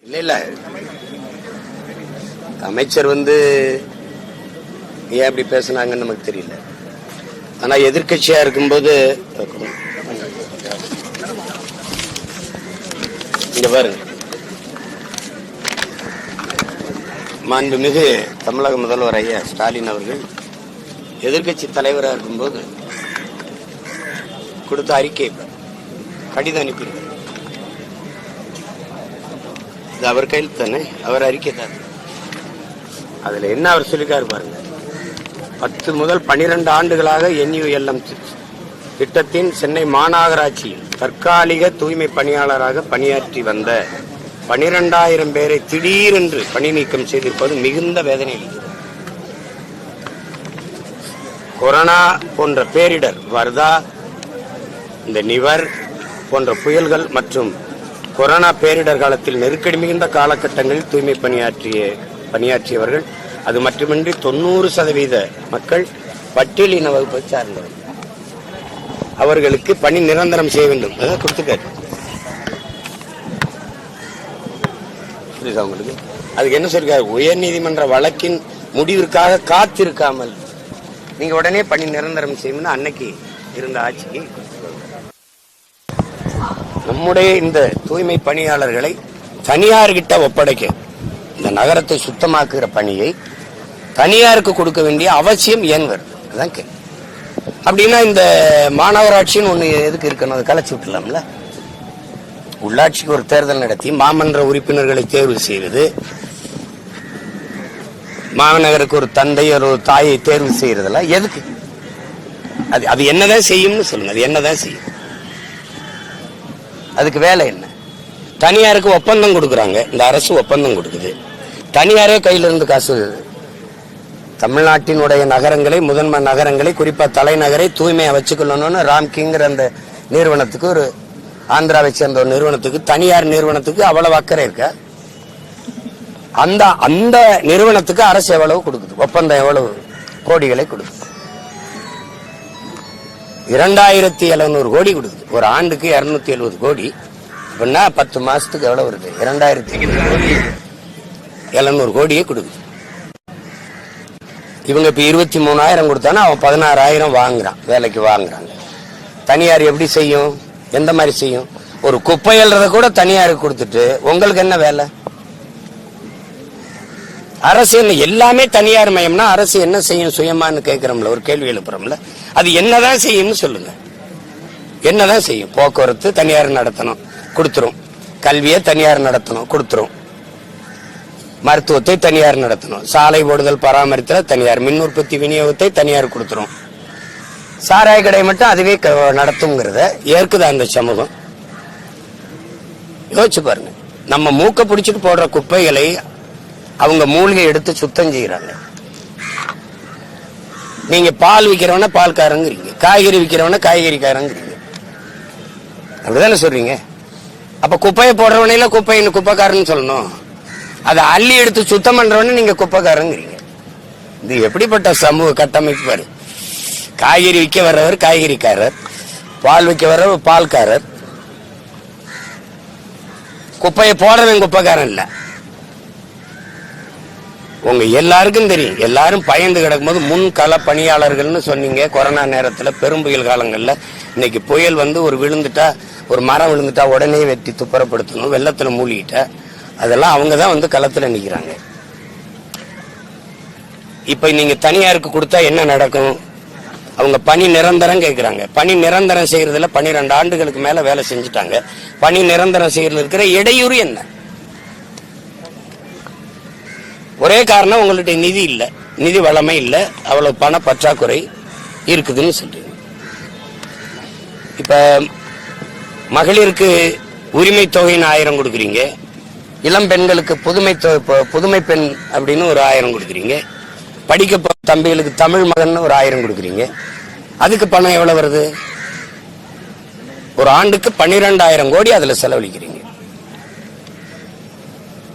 இல்ல இல்ல அமைச்சர் ஏன் அப்படி பேசினாங்கன்னு நமக்கு தெரியல. ஆனா எதிர்கட்சியா இருக்கும்போது இங்க பாருங்க, மாண்புமிகு தமிழக முதல்வர் ஐயா ஸ்டாலின் அவர்கள் எதிர்கட்சி தலைவராக இருக்கும்போது கொடுத்த அறிக்கை கடிதம் அனுப்பியிருக்காரு. இது அவர் கையில் தானே, அவர் அறிக்கை தான். அதுல என்ன அவர் சொல்லிக்காரு பாருங்க. 10 முதல் 12 ஆண்டுகளாக NULM திட்டத்தின் சென்னை மாநகராட்சியில் தற்காலிக தூய்மை பணியாளராக பணியாற்றி வந்த 12,000 பேரை திடீரென்று பணி நீக்கம் செய்திருப்பது மிகுந்த வேதனை அளிக்கிறது. கொரோனா போன்ற பேரிடர், வர்தா, இந்த நிவர் போன்ற புயல்கள் மற்றும் கொரோனா பேரிடர் காலத்தில் நெருக்கடி மிகுந்த காலகட்டங்களில் தூய்மை பணியாற்றியவர்கள், அது மட்டுமின்றி 90% மக்கள் பட்டியலின வகுப்பை சார்ந்தவர். அவர்களுக்கு பணி நிரந்தரம் செய்ய வேண்டும். அதான் கொடுத்துக்காரு. புரியுதா உங்களுக்கு? அதுக்கு என்ன சொல்றாரு? உயர் நீதிமன்ற வழக்கின் முடிவிற்காக காத்திருக்காமல் நீங்க உடனே பணி நிரந்தரம் செய்யணும்னு அன்னைக்கு இருந்த ஆட்சிக்கு நம்முடைய இந்த தூய்மை பணியாளர்களை தனியார்கிட்ட ஒப்படைக்க, இந்த நகரத்தை சுத்தமாக்குகிற பணியை தனியாருக்கு கொடுக்க வேண்டிய அவசியம் ஏன் வருது? அதான் கேள்வி. அப்படின்னா இந்த மாநகராட்சின்னு ஒண்ணு எதுக்கு இருக்கணும்? அதை கலைச்சு விட்டுலாம்ல. உள்ளாட்சிக்கு ஒரு தேர்தல் நடத்தி மாமன்ற உறுப்பினர்களை தேர்வு செய்வது, மாநகருக்கு ஒரு தந்தை ஒரு தாயை தேர்வு செய்யறதெல்லாம் எதுக்கு? அது என்னதான் செய்யும்னு சொல்லுங்க. அது என்னதான் செய்யும்? அதுக்கு வேலை என்ன? தனியாருக்கு ஒப்பந்தம் கொடுக்குறாங்க. இந்த அரசு ஒப்பந்தம் கொடுக்குது. தனியாரே கையில இருந்து காசு. தமிழ்நாட்டினுடைய நகரங்களை, முதன்மை நகரங்களை, குறிப்பா தலைநகரை தூய்மையா வச்சுக்கணும்னு ராம்கிங்கிற அந்த நிறுவனத்துக்கு, ஒரு ஆந்திராவை சேர்ந்த ஒரு நிறுவனத்துக்கு, தனியார் நிறுவனத்துக்கு அவ்வளவு அக்கறை இருக்க. அந்த நிறுவனத்துக்கு அரசு எவ்வளவு கொடுக்குது? ஒப்பந்தம் எவ்வளவு கோடிகளை கொடுக்குது? 2700 கோடி கொடுக்குது. ஒரு ஆண்டுக்கு 270 கோடி. அப்படின்னா 10 மாசத்துக்கு எவ்வளவு வருது? 2700 கோடியே கொடுக்குது. இவங்க இப்ப 23,000 கொடுத்தானா அவன் 16,000 வாங்குறான், வேலைக்கு வாங்குறாங்க. தனியார் எப்படி செய்யும்? எந்த மாதிரி செய்யும்? ஒரு குப்பை எழுறத கூட தனியாருக்கு கொடுத்துட்டு உங்களுக்கு என்ன வேலை? அரசு என்ன எல்லாமே தனியார் மயம்னா அரசு என்ன செய்யும் சுயமானு கேட்கிறோம்ல, ஒரு கேள்வி எழுப்புறோம்ல. அது என்னதான் செய்யும்னு சொல்லுங்க. என்னதான் செய்யும்? போக்குவரத்து தனியார் நடத்தணும், கொடுத்துரும். கல்வியை தனியார் நடத்தணும், கொடுத்துரும். மருத்துவத்தை தனியார் நடத்தணும். சாலை போடுதல் பராமரித்தல் தனியார். மின் உற்பத்தி விநியோகத்தை தனியார் கொடுத்துரும். சாராய கடை மட்டும் அதுவே நடத்துங்கிறத ஏற்குதா அந்த சமூகம்? யோசிச்சு பாருங்க. நம்ம மூக்க பிடிச்சிட்டு போடுற குப்பைகளை அவங்க மூலிகை எடுத்து சுத்தம் செய்யறாங்க. நீங்க பால் விக்கிறவன பால்காரங்கிறீங்க, காய்கறி விக்கிறவன காய்கறிக்காரங்கிறீங்க. அப்படிதானே சொல்றீங்க? அப்ப குப்பையை போடுறவனையில குப்பைக்காரன்னு சொல்லணும். அதை அள்ளி எடுத்து சுத்தம் பண்றவன நீங்க குப்பைக்காரங்கிறீங்க. இது எப்படிப்பட்ட சமூக கட்டமைப்பு பாரு. காய்கறி விற்க வர்றவர் காய்கறிக்காரர், பால் விற்க வர்றவர் பால்காரர், குப்பையை போடுறவன் குப்பைக்காரன் இல்ல. உங்க எல்லாருக்கும் தெரியும். எல்லாரும் பயந்து கிடக்கும்போது முன்கள பணியாளர்கள்னு சொன்னீங்க. கொரோனா நேரத்துல பெரும் புயல் காலங்கள்ல இன்னைக்கு புயல் ஒரு விழுந்துட்டா, ஒரு மரம் விழுந்துட்டா உடனே வெட்டி துப்புரப்படுத்தணும், வெள்ளத்துல மூழ்கிட்டா அதெல்லாம் அவங்கதான் களத்துல நிக்கிறாங்க. இப்ப நீங்க தனியாருக்கு கொடுத்தா என்ன நடக்கும்? அவங்க பணி நிரந்தரம் கேட்கிறாங்க. பணி நிரந்தரம் செய்யறதுல 12 ஆண்டுகளுக்கு மேல வேலை செஞ்சுட்டாங்க. பணி நிரந்தரம் செய்யறதுல இருக்கிற இடையூறு என்ன? ஒரே காரணம், உங்கள்ட்ட நிதி இல்ல, நிதி வளமை இல்ல, அவ்வளவு பண பற்றாக்குறை இருக்குதுன்னு சொல்றீங்க. இப்ப மகளிருக்கு உரிமை தொகைன்னு 1000 கொடுக்குறீங்க. இளம் பெண்களுக்கு புதுமை பெண் அப்படின்னு ஒரு 1000 கொடுக்குறீங்க. படிக்க தம்பிகளுக்கு தமிழ் மகன் ஒரு 1000 கொடுக்குறீங்க. அதுக்கு பணம் எவ்வளவு வருது? ஒரு ஆண்டுக்கு 12,000 கோடி அதுல செலவழிக்கிறீங்க.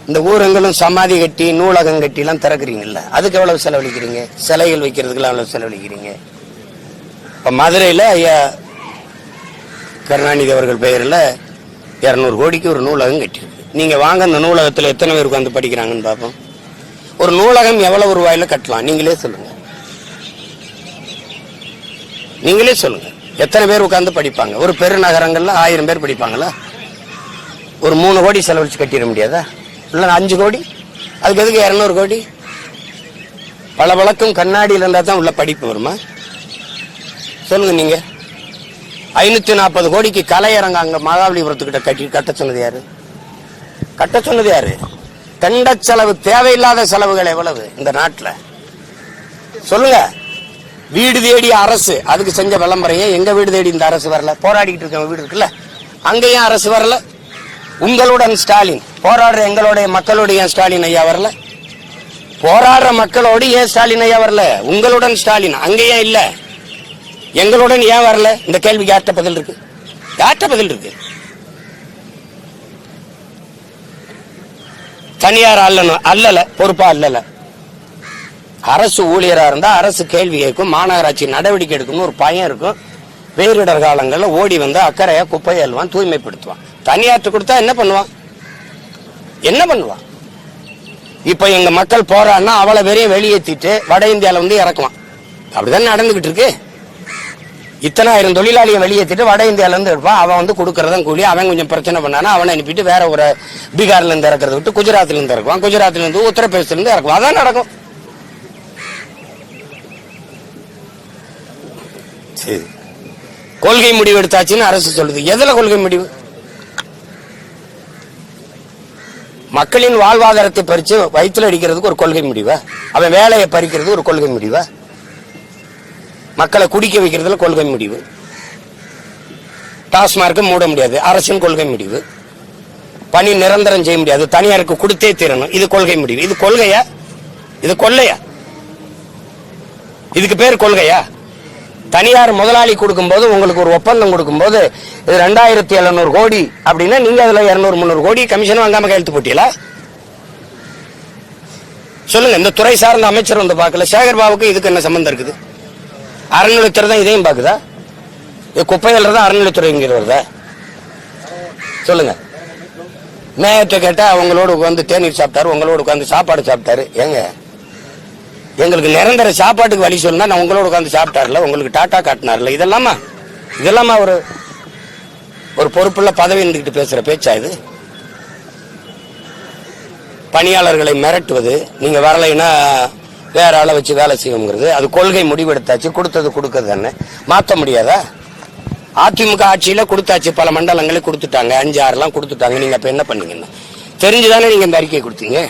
இந்த ஊரங்களும் சமாதி கட்டி நூலகம் கட்டி எல்லாம் திறக்கிறீங்கல்ல, அதுக்கு எவ்வளவு செலவழிக்கிறீங்க? சிலைகள் வைக்கிறதுக்கெல்லாம் எவ்வளவு செலவழிக்கிறீங்க? இப்ப மதுரையில ஐயா கருணாநிதி அவர்கள் பெயரில் 200 கோடிக்கு ஒரு நூலகம் கட்டியிருக்கு. நீங்க வாங்க, இந்த நூலகத்துல எத்தனை பேர் உட்காந்து படிக்கிறாங்கன்னு பார்ப்போம். ஒரு நூலகம் எவ்வளவு ரூபாயில கட்டலாம்? நீங்களே சொல்லுங்க, நீங்களே சொல்லுங்க. எத்தனை பேர் உட்கார்ந்து படிப்பாங்க? ஒரு பெருநகரங்கள்ல 1000 பேர் படிப்பாங்களா? ஒரு 3 கோடி செலவழிச்சு கட்டிட முடியாதா? இல்ல 5 கோடி? அதுக்கு எதுக்கு 200 கோடி? பல வழக்கம் கண்ணாடியில் இருந்தா தான் உள்ள படிப்பு வருமா? சொல்லுங்க நீங்க. 540 கோடிக்கு கலையரங்க அங்க மகாபலிபுரத்துக்கிட்ட கட்ட சொன்னது யாரு? கட்ட சொன்னது யாரு? கண்ட செலவு, தேவையில்லாத செலவுகள் எவ்வளவு இந்த நாட்டுல சொல்லுங்க. வீடு தேடி அரசு, அதுக்கு செஞ்ச விளம்பரையே எங்க வீடு தேடி இந்த அரசு வரல? போராடிக்கிட்டு இருக்க வீடு இருக்குல்ல, அங்கேயும் அரசு வரல. உங்களுடன் ஸ்டாலின் போராடுற எங்களுடைய மக்களுடைய ஸ்டாலின் ஐயா வரல? போராடுற மக்களோடு ஏன் ஸ்டாலின் ஐயா வரல? உங்களுடன் ஸ்டாலின் அங்கேயே இல்ல, எங்களுடன் ஏன் வரல? இந்த கேள்விக்கு யார்கிட்ட பதில் இருக்கு? யார்கிட்ட பதில் இருக்கு? தனியார் அல்லல, பொறுப்பா அல்லல. அரசு ஊழியரா இருந்தா அரசு கேள்வி கேட்கும், மாநகராட்சி நடவடிக்கை எடுக்கணும், ஒரு பயம் இருக்கும். பேரிடர் காலங்கள்ல ஓடி வந்து அக்கறையா குப்பை அள்ளுவான், தூய்மைப்படுத்துவான். தனியாற்று கொடுத்தா என்ன பண்ணுவான்? என்ன பண்ணுவான்? இப்ப எங்க மக்கள் போறான்னா அவளை வெறியும் வெளியேற்றிட்டு வட இந்தியால வந்து இறக்குவான். அப்படிதான் நடந்துகிட்டு இருக்கு. இத்தனை ஆயிரம் தொழிலாளியை வெளியேற்றிட்டு வட இந்தியால இருந்து எடுப்பான். அவன் வந்து கொடுக்கறதான் கூலி. அவன் கொஞ்சம் பிரச்சனை பண்ணானா அவனை அனுப்பிட்டு வேற ஒரு பீகார்ல இருந்து இறக்குறத விட்டு குஜராத்ல இருந்து இறக்குவான், குஜராத்ல இருந்து உத்தரப்பிரதேசல இருந்து இறக்குவான். அதான் நடக்கும். சரி, கொள்கை முடிவு எடுத்தாச்சுன்னு அரசு சொல்லுது. எதுல கொள்கை முடிவு? மக்களின் வாழ்வாதாரத்தை பறிச்சு வயிற்றுல அடிக்கிறதுக்கு ஒரு கொள்கை முடிவா? அவன் வேலையை பறிக்கிறது ஒரு கொள்கை முடிவா? மக்களை குடிக்க வைக்கிறதுல கொள்கை முடிவு. டாஸ்மார்க்கு மூட முடியாது, அரசின் கொள்கை முடிவு. பணி நிரந்தரம் செய்ய முடியாது, தனியாருக்கு கொடுத்தே தீரணும், இது கொள்கை முடிவு. இது கொள்கையா? இது கொள்ளையா? இதுக்கு பேர் கொள்கையா? தனியார் முதலாளி கொடுக்கும் போது, உங்களுக்கு ஒரு ஒப்பந்தம் கொடுக்கும் போது 2700 கோடி அப்படின்னா நீங்க அதுல 200-300 கோடி கமிஷன் வாங்காம கையெழுத்து போட்டீங்களா? சொல்லுங்க. இந்த துறை சார்ந்த அமைச்சர் வந்து பார்க்கல. சேகர் பாபுக்கு இதுக்கு என்ன சம்பந்தம் இருக்குது? அறநிலைத்துறை தான் இதையும் பாக்குதா? குப்பைகள் தான் அறநிலைத்துறை இங்க வருதா? சொல்லுங்க. மேயத்தை கேட்டா அவங்களோட உட்காந்து தேநீர் சாப்பிட்டாரு, உங்களோட உட்காந்து சாப்பாடு சாப்பிட்டாரு. ஏங்க, எங்களுக்கு நிரந்தர சாப்பாட்டுக்கு வழி சொல்லுனா நான் உங்களோட உட்காந்து சாப்பிட்டாருல, உங்களுக்கு டாட்டா காட்டினார்ல, இதெல்லாமா ஒரு பொறுப்புள்ள பதவி இருந்துகிட்டு பேசுற பேச்சா இது? பணியாளர்களை மிரட்டுவது, நீங்க வரலைன்னா வேற ஆளை வச்சு வேலை செய்யுங்கிறது, அது கொள்கை முடிவெடுத்தாச்சு. கொடுத்தது கொடுக்கறது தானே, மாற்ற முடியாதா? அதிமுக ஆட்சியில கொடுத்தாச்சு, பல மண்டலங்களே கொடுத்துட்டாங்க, 5-6 கொடுத்துட்டாங்க. நீங்க அப்ப என்ன பண்ணீங்கன்னா தெரிஞ்சுதானே நீங்க இந்த அறிக்கையை கொடுத்தீங்க?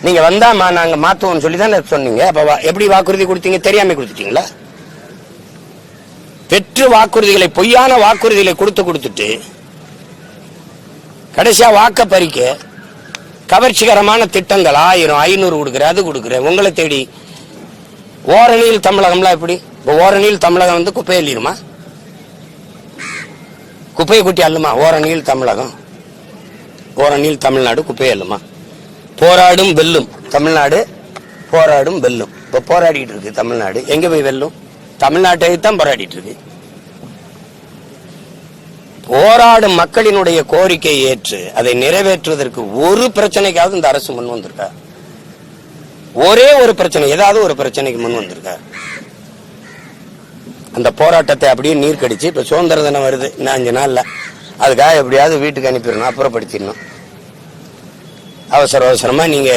நீங்க வந்தா நாங்க மாத்துவோம்னு சொல்லி தானே சொன்னீங்க. அப்ப எப்படி வாக்குறுதி கொடுத்தீங்க? தெரியாம கொடுத்துட்டீங்களா? பெற்று வாக்குறுதிகளை, பொய்யான வாக்குறுதிகளை கொடுத்துட்டு கடைசியா வாக்க பறிக்க கவர்ச்சிகரமான திட்டங்கள் 1000 500 கொடுக்குற, அது கொடுக்குற, உங்களை தேடி. ஓரணியில் தமிழகம்லாம் எப்படி? ஓரணியில் தமிழகம் வந்து குப்பை அள்ளிடுமா? குப்பையை கூட்டி அள்ளுமா? ஓரணியில் தமிழகம், ஓரணியில் தமிழ்நாடு குப்பையை அள்ளுமா? போராடும் வெல்லும் தமிழ்நாடு, போராடும் வெல்லும். இப்ப போராடிட்டு இருக்கு தமிழ்நாடு. எங்க போய் வெல்லும்? தமிழ்நாட்டை தான் போராடிட்டு இருக்கு. போராடும் மக்களினுடைய கோரிக்கையை ஏற்று அதை நிறைவேற்றுவதற்கு ஒரு பிரச்சனைக்காவது இந்த அரசு முன் வந்திருக்கா? ஒரே ஒரு பிரச்சனை, ஏதாவது ஒரு பிரச்சனைக்கு முன் வந்திருக்கா? அந்த போராட்டத்தை அப்படியே நீர் கடிச்சு, இப்ப சுதந்திர தினம் வருது இன்னும் 5 நாள்ல, அதுக்காக எப்படியாவது வீட்டுக்கு அனுப்பிடணும், அப்புறப்படுத்திடணும். அவசரமா நீங்க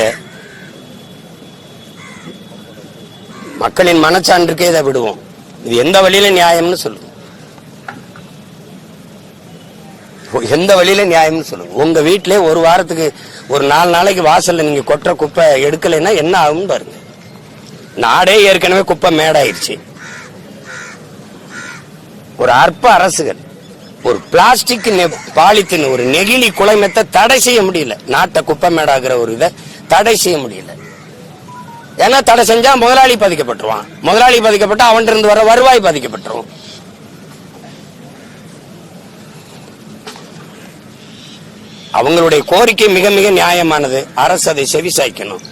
மக்களின் மனச்சான்றுக்கே இதை விடுவோம். இது எந்த வழியில நியாயம்னு சொல்லுங்க, எந்த வழியில நியாயம்னு சொல்லுங்க. உங்க வீட்டிலே ஒரு வாரத்துக்கு ஒரு 4 நாளைக்கு வாசல்ல நீங்க கொட்டுற குப்பை எடுக்கலைன்னா என்ன ஆகும் பாருங்க. நாடே ஏற்கனவே குப்பை மேடாயிருச்சு. ஒரு அற்ப அரசுகள் ஒரு பிளாஸ்டிக் பாலித்தீன், ஒரு நெகிழி குலைமத்தை தடை செய்ய முடியல. நாட்டை குப்பை மேடாகிற ஒரு இதை தடை செய்ய முடியல. ஏன்னா தடை செஞ்சா முதலாளி பாதிக்கப்பட்டுருவான். முதலாளி பாதிக்கப்பட்டா அவன் இருந்து வர வருவாய் பாதிக்கப்பட்டுரும். அவங்களுடைய கோரிக்கை மிக மிக நியாயமானது. அரசு அதை செவி சாய்க்கணும்.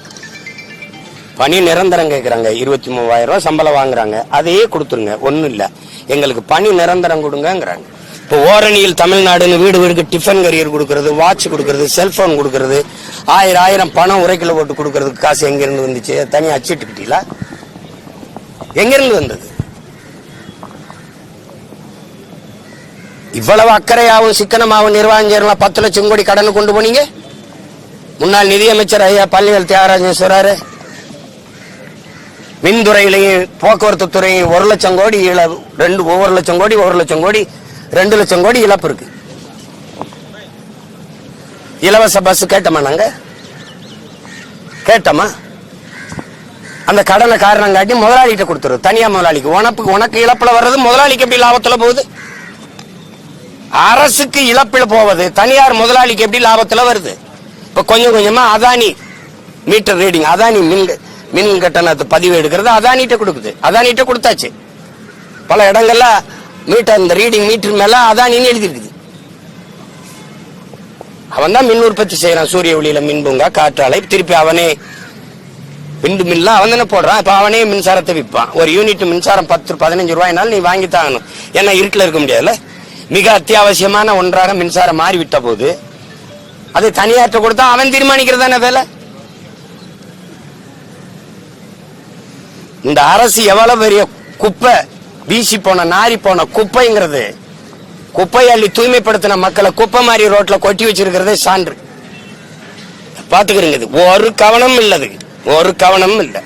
பணி நிரந்தரம் கேட்கறாங்க, 23,000 ரூபாய் சம்பளம் வாங்குறாங்க, அதையே கொடுத்துருங்க, ஒன்னும் இல்ல, எங்களுக்கு பணி நிரந்தரம் கொடுங்கிறாங்க. இப்போ ஓரணியில் தமிழ்நாடுன்னு வீடு வீடுக்கு டிஃபன் கரியர் கொடுக்கறது, வாட்ச் கொடுக்கறது, செல்போன் கொடுக்கறது, ஆயிரம் பணம் உரைக்கல போட்டு கொடுக்கறதுக்கு காசு எங்கிருந்து வந்துச்சு? தனியாக அச்சிட்டுக்கிட்டீங்களா? எங்கிருந்து வந்தது? இவ்வளவு அக்கறையாகவும் சிக்கனமாகவும் நிர்வாகம் செய்யலாம். 10 லட்சம் கோடி கடனை கொண்டு போனீங்க. முன்னாள் நிதியமைச்சர் ஐயா பள்ளிவேல் தியாகராஜன் சொல்றாரு, மின்துறையிலையும் போக்குவரத்து துறையும் 1 லட்சம் கோடி ஒவ்வொரு லட்சம் கோடி 1 லட்சம் கோடி 2 லட்சம் கோடி இழப்பு இருக்கு. இலவச பஸ் கேட்டோமா? நாங்க கேட்டோமா? அந்த கடனை காரணம் காட்டி முதலாளிகிட்ட கொடுத்துருது, தனியா முதலாளிக்கு. உனக்கு இழப்புல வர்றது முதலாளிக்கு எப்படி லாபத்துல போகுது? அரசுக்கு இழப்பில் போவது தனியார் முதலாளிக்கு எப்படி லாபத்துல வருது? இப்ப கொஞ்சம் கொஞ்சமா அதானி மீட்டர் ரீடிங், அதானி மின் கட்டணத்தை பதிவு எடுக்கிறது அதானிட்ட கொடுக்குது. அதானிட்ட கொடுத்தாச்சு. பல இடங்கள்ல மீட்டர் இந்த ரீடிங் மீட்டர் மேல அதானின்னு எழுதி இருக்குது. அவன் தான் மின் உற்பத்தி செய்யறான். சூரிய ஒளியில மின் பூங்கா, காற்றாலை, திருப்பி அவனே விண்டு மில்லாம் அவன் தானே போடுறான். இப்ப அவனே மின்சாரத்தை விற்பான். ஒரு யூனிட் மின்சாரம் 10-15 ரூபாய்னாலும் நீ வாங்கித்தாகணும். ஏன்னா இருட்டில் இருக்க முடியாதுல்ல. மிக அத்தியாவசியமான ஒன்றாக மின்சாரம் மாறிவிட்ட போது அது தனியாற்ற கொடுத்தா அவன் தீர்மானிக்கிறது தானே வேலை. இந்த அரசு எவ்வளவு பெரிய குப்பை, வீசி போன நாரி போன குப்பைங்கிறது, குப்பை அள்ளி தூய்மைப்படுத்தின மக்களை குப்பை மாதிரி ரோட்ல கொட்டி வச்சிருக்கிறதே சான்று. பாத்துக்கிறீங்க. ஒரு கவனம் இல்லது, ஒரு கவனம் இல்லை.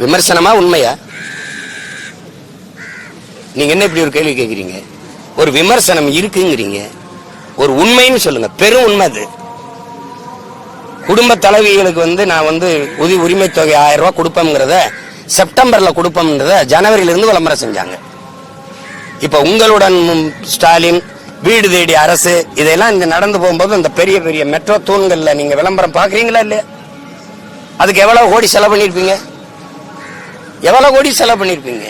விமர்சனமா உண்மையா? நீங்க என்ன இப்படி ஒரு கேள்வி கேட்கிறீங்க? ஒரு விமர்சனம் இருக்குங்கிறீங்க, ஒரு உண்மைன்னு சொல்லுங்க. பெரும் உண்மை அது. குடும்ப தலைவிகளுக்கு நான் உரிமை தொகை 1000 ரூபாய் கொடுப்போம்ங்கிறத செப்டம்பர்ல கொடுப்போம்ன்றத ஜனவரியிலிருந்து விளம்பரம் செஞ்சாங்க. இப்ப உங்களுடன் ஸ்டாலின், வீடு தேடி அரசு, இதெல்லாம் இங்க நடந்து போகும்போது இந்த பெரிய பெரிய மெட்ரோ தூண்கள்ல நீங்க விளம்பரம் பாக்குறீங்களா இல்லையா? அதுக்கு எவ்வளவு கோடி செலவு பண்ணிருப்பீங்க? எவ்வளவு கோடி செலவு பண்ணிருப்பீங்க?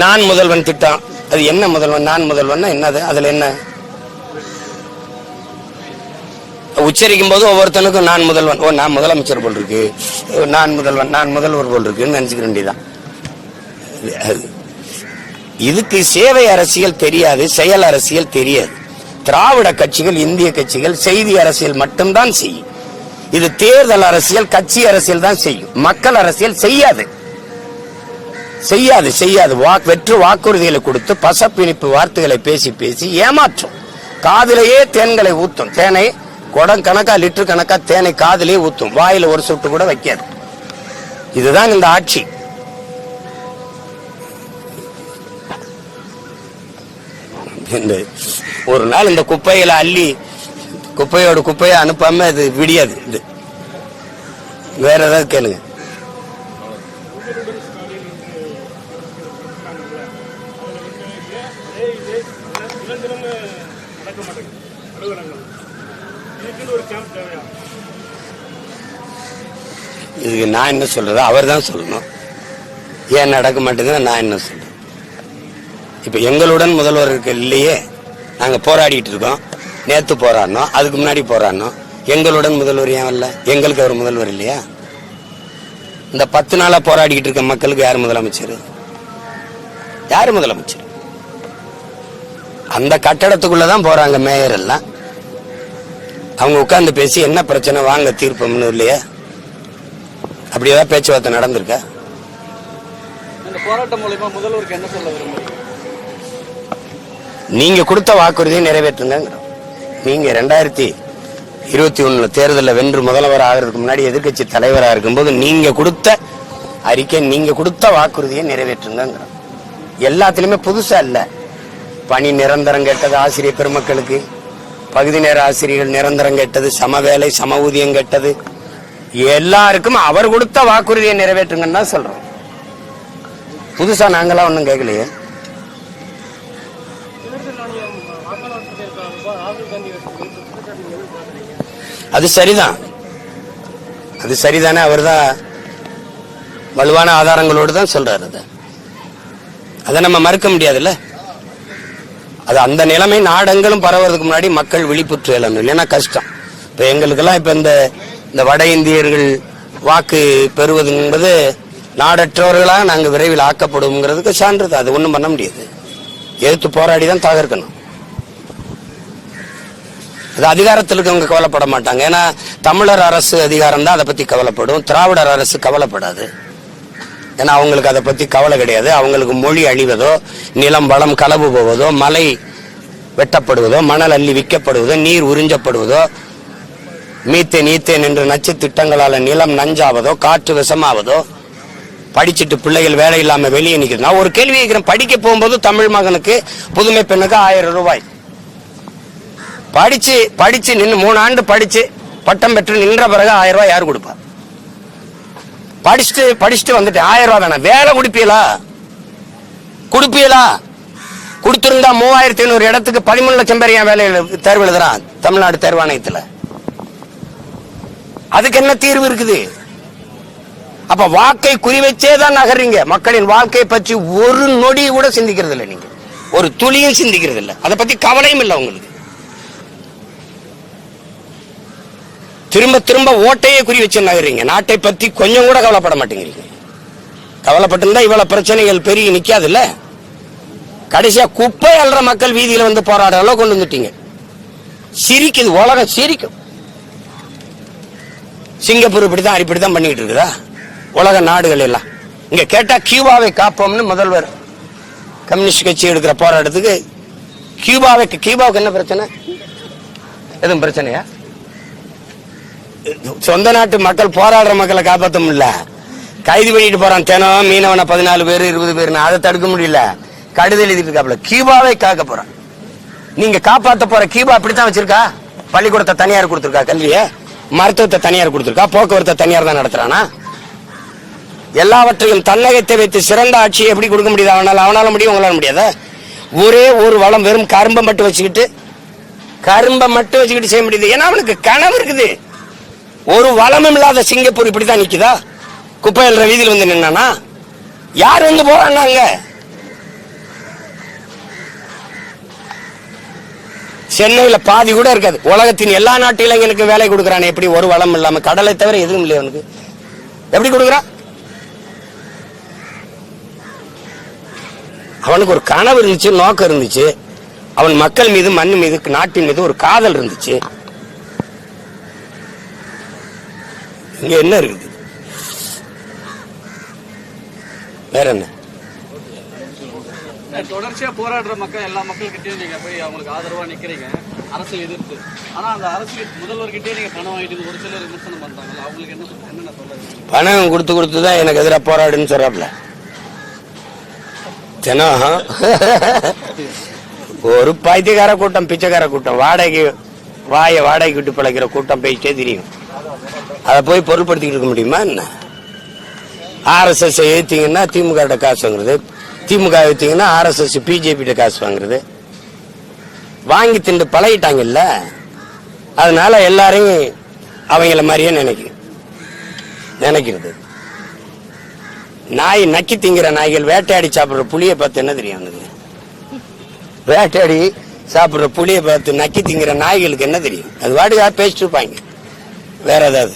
நான் முதல்வன் திட்டம், அது என்ன முதல்வன்? நான் முதல்வன் என்னது? அதுல என்ன உச்சரிக்கும் போது ஒவ்வொருத்தனுக்கும் நான் முதல்வன், ஓ நான் முதலமைச்சர் போல் இருக்கு, நான் முதல்வன், நான் முதல்வர் போல் இருக்குன்னு நினைச்சுக்க வேண்டியதான். இதுக்கு சேவை அரசியல் தெரியாது, செயல் அரசியல் தெரியாது. திராவிட கட்சிகள், இந்திய கட்சிகள் செய்தி அரசியல் மட்டும்தான் செய்யும். இது தேர்தல் அரசியல், கட்சி அரசியல் தான் செய்யும். மக்கள் அரசியல் செய்யாது, செய்யாது, செய்யாது. வெற்று வாக்குறுதிகளை கொடுத்து பசப்பிணிப்பு வார்த்தைகளை பேசி பேசி ஏமாற்றும். காதிலேயே தேன்களை ஊத்தும். தேனை குடம் கணக்கா, லிட்டர் கணக்கா தேனை காதிலே ஊத்தும். வாயில ஒரு சொட்டு கூட வைக்காது. இதுதான் இந்த ஆட்சி. ஒரு நாள் இந்த குப்பைகளை அள்ளி குப்பையோட குப்பையை அனுப்பாம இது விடியாது. இது வேற ஏதாவது கேளுங்க. இதுக்கு நான் என்ன சொல்றது? அவர் தான் சொல்லணும். ஏன் நடக்க மாட்டேங்குது நான் என்ன சொல்றேன்? இப்ப எங்களுடன் முதல்வருக்கு இல்லையே, நாங்க போராடிட்டு இருக்கோம். நேத்து போராடணும், அதுக்கு முன்னாடி போராடணும். எங்களுடன் முதல்வர் ஏன் வரல? எங்களுக்கு அவர் முதல்வர் இல்லையா? இந்த 10 நாளா போராடிக்கிட்டு இருக்க மக்களுக்கு யார் முதலமைச்சர்? யாரு முதலமைச்சர்? அந்த கட்டடத்துக்குள்ளதான் போறாங்க மேயர் எல்லாம். அவங்க உட்கார்ந்து பேசி என்ன பிரச்சனை வாங்க தீர்ப்போம்னு இல்லையா? அப்படி ஏதாவது பேச்சுவார்த்தை நடந்திருக்கா? போராட்டம் மூலமா முதல்வருக்கு என்ன சொல்ல விரும்புறீங்க? நீங்க கொடுத்த வாக்குறுதியை நிறைவேற்றுங்க. நீங்க 2021 தேர்தலில் வென்று முதல்வர் ஆகிறதுக்கு முன்னாடி எதிர்கட்சி தலைவராக இருக்கும்போது நீங்க கொடுத்த அறிக்கை, நீங்க கொடுத்த வாக்குறுதியை நிறைவேற்றுங்க. எல்லாத்திலுமே புதுசா இல்ல. பணி நிரந்தரம் கேட்டது ஆசிரியர் பெருமக்களுக்கு, பகுதி நேர ஆசிரியர்கள் நிரந்தரம் கேட்டது, சம வேலை சம ஊதியம் கேட்டது, எல்லாருக்கும் அவர் கொடுத்த வாக்குறுதியை நிறைவேற்றுங்கன்னு தான் சொல்றோம். புதுசா நாங்களாம் ஒன்னும் கேட்கலையே. அது சரிதான், அது சரிதானே. அவர் தான் வலுவான ஆதாரங்களோடு தான் சொல்றாரு. அதை நம்ம மறுக்க முடியாதுல்ல. அது அந்த நிலைமை நாடெங்கிலும் பரவறதுக்கு முன்னாடி மக்கள் விழிப்புற்று எழணும், இல்லைன்னா கஷ்டம். இப்ப எங்களுக்கெல்லாம் இப்ப இந்த வட இந்தியர்கள் வாக்கு பெறுவது என்பது நாடற்றவர்களாக நாங்கள் விரைவில் ஆக்கப்படுங்கிறதுக்கு சான்றது. அது ஒன்றும் பண்ண முடியாது. எதிர்த்து போராடி தான் தகர்க்கணும். அது அதிகாரத்தில் இருக்கவங்க கவலைப்பட மாட்டாங்க. ஏன்னா தமிழர் அரசு அதிகாரம் தான் அதை பத்தி கவலைப்படும். திராவிடர் அரசு கவலைப்படாது. ஏன்னா அவங்களுக்கு அதை பத்தி கவலை கிடையாது. அவங்களுக்கு மொழி அழிவதோ, நிலம் வளம் களவு போவதோ, மலை வெட்டப்படுவதோ, மணல் அள்ளி விற்கப்படுவதோ, நீர் உறிஞ்சப்படுவதோ, மீத்தேன் ஈத்தேன் என்று நச்சு திட்டங்களால நிலம் நஞ்சாவதோ, காற்று விஷமாவதோ, படிச்சுட்டு பிள்ளைகள் வேலை இல்லாம வெளியே நிற்கிறது. நான் ஒரு கேள்வி கேட்கிறேன். படிக்க போகும்போது தமிழ் மகனுக்கு புதுமை பெண்ணுக்கு 1000 ரூபாய் படிச்சு நின்று 3 ஆண்டு படிச்சு பட்டம் பெற்று நின்ற பிறகு 1000 ரூபாய் யாரு கொடுப்பா? படிச்சுட்டு வந்துட்டு 1000 ரூபாய் தானே. வேலை கொடுப்பீங்களா? கொடுத்திருந்தா 3500 இடத்துக்கு 13 லட்சம் பேர் என் வேலையில தேர்வு எழுதுறான் தமிழ்நாடு தேர்வாணையத்தில். அதுக்கு என்ன தீர்வு இருக்குது? அப்ப வாக்கை குறிவச்சே தான் நகர்றீங்க. மக்களின் வாழ்க்கையை பற்றி ஒரு நொடி கூட சிந்திக்கிறது இல்லை. நீங்க ஒரு துளியும் சிந்திக்கிறது இல்லை. அதை பத்தி கவலையும் இல்லை உங்களுக்கு. திரும்ப திரும்ப ஓட்டையே குறி வச்சு நகர்றீங்க. நாட்டை பத்தி கொஞ்சம் கூட கவலைப்பட மாட்டேங்கிறீங்க. கவலைப்பட்டிருந்தா இவ்வளவு பிரச்சனைகள் பெரிய நிக்காது இல்ல. கடைசியா குப்பை அல்ற மக்கள் வீதியில வந்து போராடுற அளவு கொண்டு வந்துட்டீங்க. சிரிக்குது, உலகம் சிரிக்கும். சிங்கப்பூர் இப்படிதான் பண்ணிட்டு இருக்குதா உலக நாடுகள் எல்லாம்? இங்க கேட்டா கியூபாவை காப்போம்னு முதல்வர் கம்யூனிஸ்ட் கட்சி எடுக்கிற போராட்டத்துக்கு கியூபாவுக்கு என்ன பிரச்சனை? எதுவும் பிரச்சனையா? சொந்த நாட்டு மக்கள் போராடுற மக்களை காப்பாற்ற முடியல. கைது பண்ணிட்டு போறான். தினம் மீனவனை 14 பேர் 20 பேர். அதை தடுக்க முடியல. கடிதம் எழுதிட்டு இருக்காப்ல. கியூபாவை காக்க போறான். நீங்க காப்பாத்த போற கியூபா அப்படித்தான் வச்சிருக்கா? பள்ளிக்கூடத்தை தனியார் கொடுத்திருக்கா? கல்வியை மருத்துவத்தை தனியார் கொடுத்திருக்கா? போக்குவரத்தை தனியார் தான் நடத்துறானா? எல்லாவற்றையும் தன்னகத்தை வைத்து சிறந்த ஆட்சியை எப்படி கொடுக்க முடியுது? அவனால முடியும், உங்களால முடியாத? ஒரே ஒரு வளம், வெறும் கரும்பை மட்டும் வச்சுக்கிட்டு செய்ய முடியுது. ஏன்னா அவனுக்கு கனவு இருக்குது. ஒரு வளமும் இல்லாத சிங்கப்பூர் இப்படித்தான் நிக்குதா? குப்பையல்ற வீதியில் வந்து நின்னானா? யார் வந்து போறாங்க? சென்னையில பாதி கூட இருக்காது. உலகத்தின் எல்லா நாட்டு இளைஞனுக்கு வேலை கொடுக்கறானே எப்படி? ஒரு வளம் இல்லாம, கடலை தவிர எதுவும் இல்லையா அவனுக்கு? எப்படி கொடுக்கறான்? அவனுக்கு ஒரு கனவு இருந்துச்சு, நோக்கம் இருந்துச்சு. அவன் மக்கள் மீது, மண் மீது, நாட்டின் மீது ஒரு காதல் இருந்துச்சு. இங்க என்ன இருக்குது? வேற என்ன? தொடர்ச்சியா போராடுற மக்கள், எல்லா மக்கள்கிட்டயும் நீங்க போய் அவங்களுக்கு ஆதரவா நிக்கிறீங்க, அரசு எதிர்த்து. ஆனா அந்த அரசு முதல்வர்கிட்டே நீங்க பணம் வாங்கிட்டு ஒரு சிலர் விமர்சனம் பண்றாங்க. அவங்களுக்கு என்ன சொல்றது? பணம் கொடுத்துதான் எனக்கு எதிராக போராடுன்னு சொல்றாப்ல. ஒரு பைத்தியக்கார கூட்டம், பிச்சைக்கார கூட்டம், வாடகைக்கு விட்டு பழகிற கூட்டம் போயிட்டே தெரியும். அதை போய் பொருள்படுத்திக்கிட்டு இருக்க முடியுமா என்ன? RSS ஏத்தீங்கன்னா திமுக காசு வாங்குறது, திமுக ஏத்தீங்கன்னா RSS பிஜேபி காசு வாங்குறது. வாங்கி திண்டு பழகிட்டாங்கல்ல. அதனால எல்லாரையும் அவங்கள மாதிரியே நினைக்கிறது. நாய் நக்கி திங்கிற நாய்கள் வேட்டையாடி சாப்பிடுற புளியை பார்த்து என்ன தெரியும் அவனுக்கு? வேட்டையாடி சாப்பிடுற புளியை பார்த்து நக்கி திங்கிற நாய்களுக்கு என்ன தெரியும்? அது வாடியா பேசிட்டு இருப்பாங்க. வேற ஏதாவது